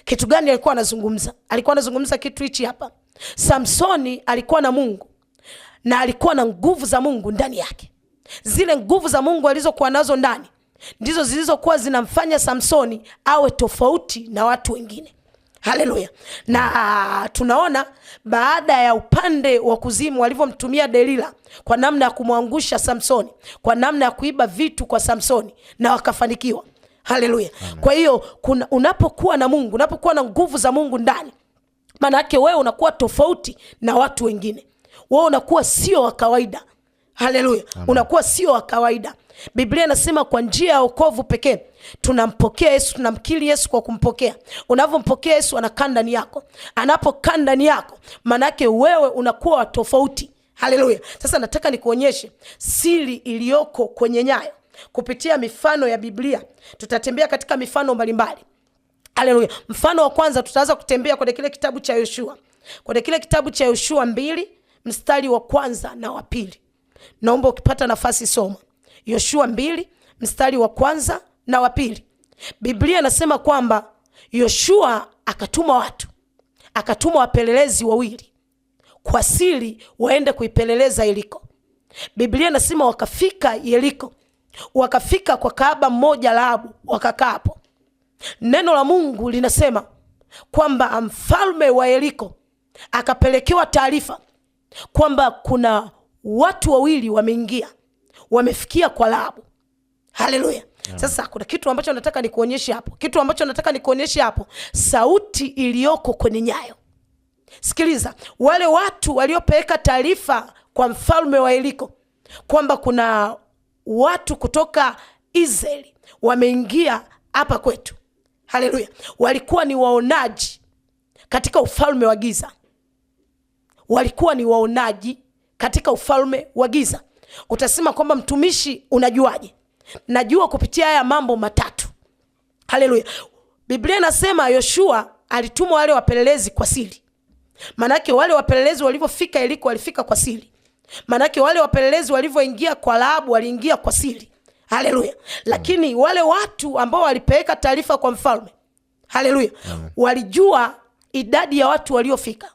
Kitu gani alikuwa anazungumza? Alikuwa anazungumza kitu hichi hapa. Samsoni alikuwa na Mungu na alikuwa na nguvu za Mungu ndani yake. Zile nguvu za Mungu alizokuwa nazo ndani ndizo zilizokuwa zinamfanya Samsoni awe tofauti na watu wengine. Haleluya. Na tunaona baada ya upande wa kuzimu walivyomtumia Delila kwa namna ya kumwangusha Samsoni, kwa namna ya kuiba vitu kwa Samsoni, na wakafanikiwa. Haleluya. Kwa hiyo unapokuwa na Mungu, unapokuwa na nguvu za Mungu ndani, maana yake wewe unakuwa tofauti na watu wengine. Wewe unakuwa sio wa kawaida. Haleluya. Unakuwa sio wa kawaida. Biblia inasema kwa njia ya wokovu pekee tunampokea Yesu, tunamkiri Yesu kwa kumpokea. Unavyompokea Yesu anakaa ndani yako. Anapokaa ndani yako, maana yake wewe unakuwa wa tofauti. Haleluya. Sasa nataka nikuonyeshe siri iliyoko kwenye nyayo kupitia mifano ya Biblia. Tutatembea katika mifano mbalimbali. Haleluya. Mfano wa kwanza tutaanza kutembea kwenye kile kitabu cha Yoshua. Kwenye kile kitabu cha Yoshua 2 mstari wa kwanza na wa pili. Naomba ukipata nafasi soma. Yoshua 2 mstari wa kwanza na wa pili. Biblia inasema kwamba Yoshua akatuma watu, akatuma wapelelezi wawili kwa siri waende kuipeleleza Yeriko. Biblia inasema wakafika Yeriko, wakafika kwa kahaba mmoja Rahabu, wakakaa hapo. Neno la Mungu linasema kwamba mfalme wa Yeriko akapelekewa taarifa kwamba kuna watu wawili wameingia, wamefikia kwa Rahabu. Haleluya. Sasa kuna kitu ambacho nataka nikuonyeshe hapo. Kitu ambacho nataka nikuonyeshe hapo, sauti iliyoko kwenye nyayo. Sikiliza, wale watu waliopeleka taarifa kwa mfalme wa Yeriko kwamba kuna watu kutoka Israeli wameingia hapa kwetu. Haleluya. Walikuwa ni waonaji katika ufalme wa giza. Walikuwa ni waonaji katika ufalme wa giza. Utasema kwamba mtumishi, unajuaje? Najua kupitia haya mambo matatu. Haleluya. Biblia inasema Yoshua alituma wale wapelelezi kwa siri. Manake wale wapelelezi walivyofika Yeriko walifika kwa siri. Manake wale wapelelezi walivyoingia kwa Rahabu waliingia kwa siri. Haleluya. Lakini wale watu ambao walipeleka taarifa kwa mfalme, haleluya, walijua idadi ya watu waliofika.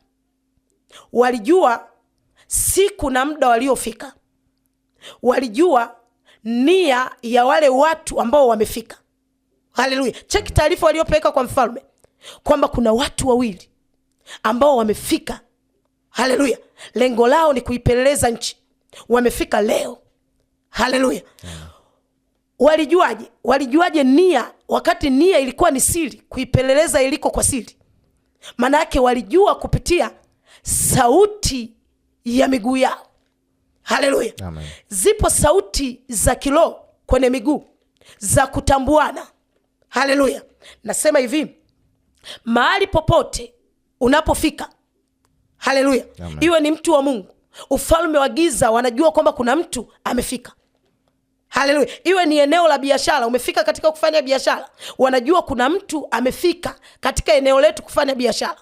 Walijua siku na muda waliofika. Walijua nia ya wale watu ambao wamefika. Haleluya. Cheki taarifa waliopeleka kwa mfalme kwamba kuna watu wawili ambao wamefika. Haleluya. Lengo lao ni kuipeleleza nchi. Wamefika leo. Haleluya. Walijuaje? Walijuaje nia wakati nia ilikuwa ni siri, kuipeleleza iliko kwa siri? Maana yake walijua kupitia sauti ya miguu yao. Haleluya. Zipo sauti za kiroho kwenye miguu za kutambuana. Haleluya. Nasema hivi, mahali popote unapofika, haleluya, iwe ni mtu wa Mungu, ufalme wa giza wanajua kwamba kuna mtu amefika. Haleluya. Iwe ni eneo la biashara, umefika katika kufanya biashara, wanajua kuna mtu amefika katika eneo letu kufanya biashara.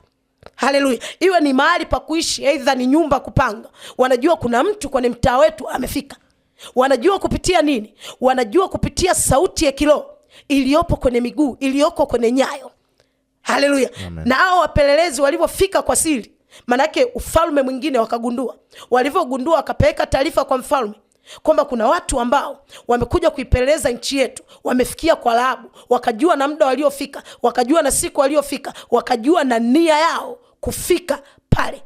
Haleluya. Iwe ni mahali pa kuishi, aidha ni nyumba kupanga, wanajua kuna mtu kwenye mtaa wetu amefika. Wanajua kupitia nini? Wanajua kupitia sauti ya kiroho iliyopo kwenye miguu, iliyoko kwenye nyayo. Haleluya. Na hao wapelelezi walivyofika kwa siri, manake ufalme mwingine wakagundua. Walivyogundua wakapeleka taarifa kwa mfalme kwamba kuna watu ambao wamekuja kuipeleleza nchi yetu, wamefikia kwa Rahabu. Wakajua na muda waliofika, wakajua na siku waliofika, wakajua na nia yao kufika pale.